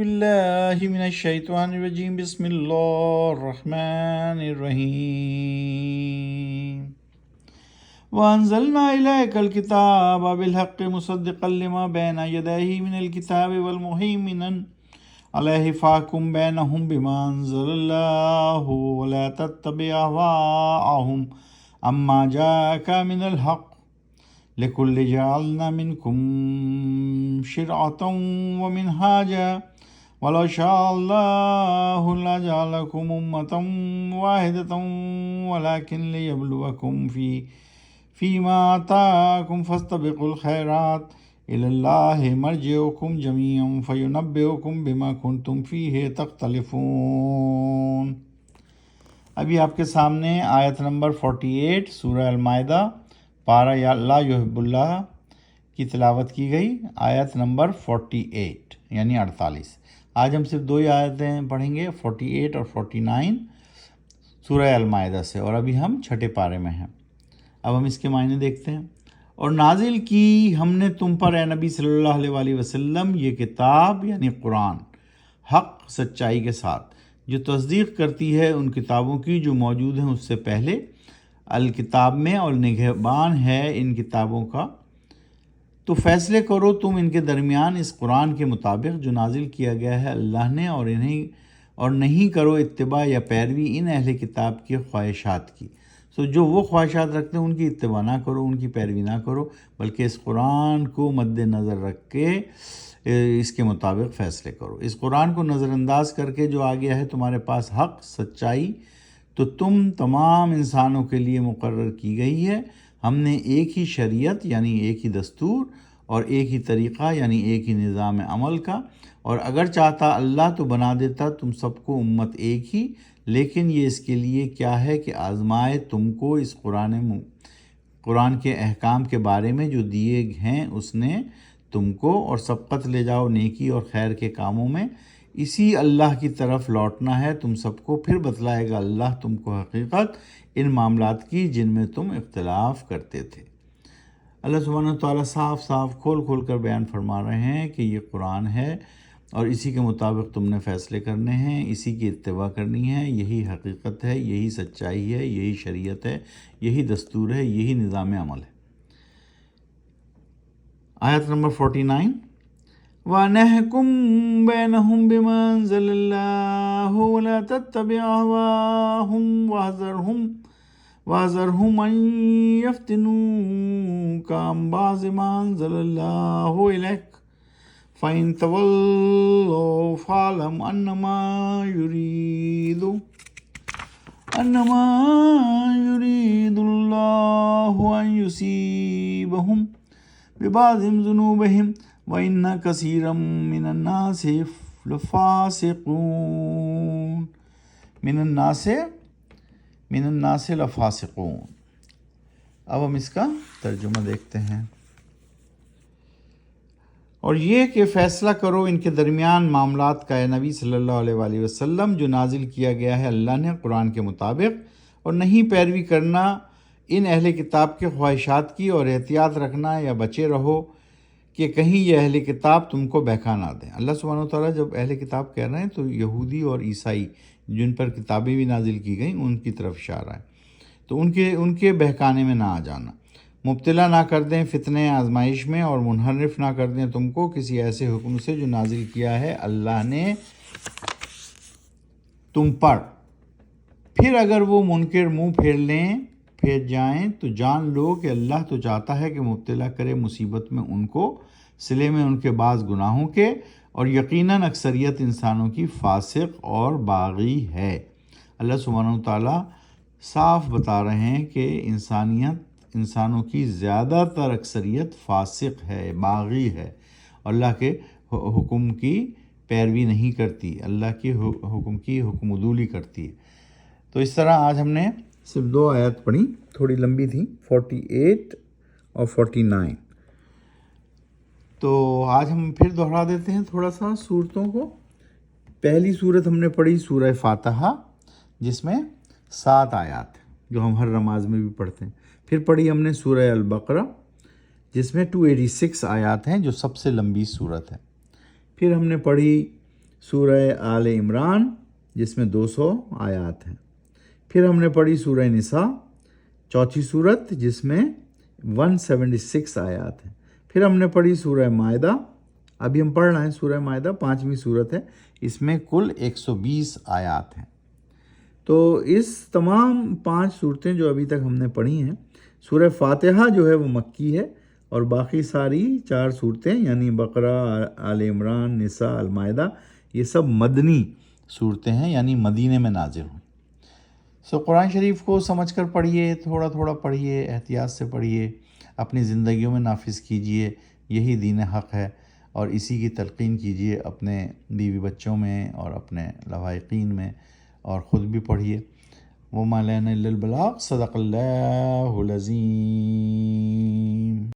باللہ من الشیطان الرجیم بسم اللہ الرحمن الرحیم وانزلنا الیک الکتاب بالحق مصدقا لما بین یدیہ من الکتاب والمہیمنا علیہ فاحکم بینہم بما انزل اللہ ولا تتبع اہواءہم اما جاءک من الحق لکل جعلنا منکم شرعة ومنہاجا وَلَوْ شَاءَ اللَّهُ لَجَعَلَكُمْ أُمَّةً وَاحِدَةً وَلَكِنْ لِيَبْلُوَكُمْ فِيمَا آتَاكُمْ فَاسْتَبِقُوا الْخَيْرَاتِ إِلَى اللَّهِ مَرْجِعُكُمْ جَمِيعًا فَيُنَبِّئُكُمْ بِمَا كُنْتُمْ فِيهِ تَخْتَلِفُونَ۔ ابھی آپ کے سامنے آیت نمبر 48 سورہ المائدہ پارہ یا اللہ یحب اللہ کی تلاوت کی گئی، آیت نمبر 48 یعنی 48۔ آج ہم صرف 2 ہی آیتیں پڑھیں گے، 48 اور 49 سورہ المائدہ سے، اور ابھی ہم 6 پارے میں ہیں۔ اب ہم اس کے معنی دیکھتے ہیں۔ اور نازل کی ہم نے تم پر اے نبی صلی اللہ علیہ وسلم یہ کتاب یعنی قرآن حق سچائی کے ساتھ، جو تصدیق کرتی ہے ان کتابوں کی جو موجود ہیں اس سے پہلے الکتاب میں، اور نگہبان ہے ان کتابوں کا۔ تو فیصلے کرو تم ان کے درمیان اس قرآن کے مطابق جو نازل کیا گیا ہے اللہ نے، اور نہیں کرو اتباع یا پیروی ان اہل کتاب کے خواہشات کی۔ جو وہ خواہشات رکھتے ہیں ان کی اتباع نہ کرو، ان کی پیروی نہ کرو، بلکہ اس قرآن کو مد نظر رکھ کے اس کے مطابق فیصلے کرو۔ اس قرآن کو نظر انداز کر کے جو آ گیا ہے تمہارے پاس حق سچائی، تو تم تمام انسانوں کے لیے مقرر کی گئی ہے۔ ہم نے ایک ہی شریعت یعنی ایک ہی دستور اور ایک ہی طریقہ یعنی ایک ہی نظام عمل کا، اور اگر چاہتا اللہ تو بنا دیتا تم سب کو امت ایک ہی، لیکن یہ اس کے لیے کیا ہے کہ آزمائے تم کو اس قرآن کے احکام کے بارے میں جو دیے ہیں اس نے تم کو، اور سبقت لے جاؤ نیکی اور خیر کے کاموں میں، اسی اللہ کی طرف لوٹنا ہے تم سب کو، پھر بتلائے گا اللہ تم کو حقیقت ان معاملات کی جن میں تم اختلاف کرتے تھے۔ اللہ سبحانہ تعالیٰ صاف صاف کھول کھول کر بیان فرما رہے ہیں کہ یہ قرآن ہے اور اسی کے مطابق تم نے فیصلے کرنے ہیں، اسی کی اتباع کرنی ہے، یہی حقیقت ہے، یہی سچائی ہے، یہی شریعت ہے، یہی دستور ہے، یہی نظام عمل ہے۔ آیت نمبر 49 وَنَحْكُمْ بَيْنَهُمْ بِمَا أَنزَلَ اللَّهُ وَلَا تَتَّبِعْ أَهْوَاءَهُمْ وَاحْذَرْهُمْ أَنْ يَفْتِنُوكَ عَنْ بَعْضِ مَا أَنزَلَ اللَّهُ إِلَيْكَ فَإِنْ تَوَلَّوْا فَاعْلَمْ أَنَّمَا يُرِيدُ اللَّهُ أَنْ يُصِيبَهُمْ بِبَعْضِ ذُنُوبِهِمْ وَإِنَّ كَثِيرًا مِنَ النَّاسِ لَفَاسِقُونَ من الناس لفاسقون۔ اب ہم اس کا ترجمہ دیکھتے ہیں۔ اور یہ کہ فیصلہ کرو ان کے درمیان معاملات کا اے نبی صلی اللہ علیہ وسلم جو نازل کیا گیا ہے اللہ نے قرآن کے مطابق، اور نہیں پیروی کرنا ان اہل کتاب کے خواہشات کی، اور احتیاط رکھنا یا بچے رہو کہ کہیں یہ اہل کتاب تم کو بہکا نہ دیں۔ اللہ سبحانہ وتعالیٰ جب اہل کتاب کہہ رہے ہیں تو یہودی اور عیسائی جن پر کتابیں بھی نازل کی گئیں ان کی طرف اشارہ ہے، تو ان کے بہکانے میں نہ آ جانا، مبتلا نہ کر دیں فتنے آزمائش میں، اور منحرف نہ کر دیں تم کو کسی ایسے حکم سے جو نازل کیا ہے اللہ نے تم پر۔ پھر اگر وہ منکر منہ پھیر جائیں تو جان لو کہ اللہ تو چاہتا ہے کہ مبتلا کرے مصیبت میں ان کو، صلے میں ان کے بعض گناہوں کے، اور یقیناً اکثریت انسانوں کی فاسق اور باغی ہے۔ اللہ سبحانہ وتعالیٰ صاف بتا رہے ہیں کہ انسانوں کی زیادہ تر اکثریت فاسق ہے، باغی ہے، اللہ کے حکم کی پیروی نہیں کرتی، اللہ کے حکم کی حکم عدولی کرتی ہے۔ تو اس طرح آج ہم نے صرف 2 آیت پڑھی، تھوڑی لمبی تھی، 48 اور 49۔ تو آج ہم پھر دہرا دیتے ہیں تھوڑا سا صورتوں کو۔ پہلی صورت ہم نے پڑھی سورہ فاتحہ جس میں 7 آیات ہیں جو ہم ہر نماز میں بھی پڑھتے ہیں۔ پھر پڑھی ہم نے سورہ البقرہ جس میں 286 آیات ہیں جو سب سے لمبی صورت ہے۔ پھر ہم نے پڑھی سورہ آل عمران جس میں 200 آیات ہیں. پھر ہم نے پڑھی سورہ نساء چوتھی صورت جس میں 176 آیات ہیں. پھر ہم نے پڑھی سورہ مائدہ، ابھی ہم پڑھ رہے ہیں سورہ مائدہ 5ویں صورت ہے، اس میں کل 120 آیات ہیں. تو اس تمام 5 صورتیں جو ابھی تک ہم نے پڑھی ہیں، سورہ فاتحہ جو ہے وہ مکی ہے، اور باقی ساری 4 صورتیں یعنی بقرہ، آل عمران، نساء، المائدہ، یہ سب مدنی صورتیں ہیں، یعنی مدینے میں نازل ہوئیں. قرآن شریف کو سمجھ کر پڑھیے، تھوڑا تھوڑا پڑھیے، احتیاط سے پڑھیے، اپنی زندگیوں میں نافذ کیجیے. یہی دین حق ہے، اور اسی کی تلقین کیجیے اپنے بیوی بچوں میں اور اپنے لواحقین میں، اور خود بھی پڑھیے. وَمَا لَنَا إِلَّا الْبَلَاغُ. صدق اللہ العظیم.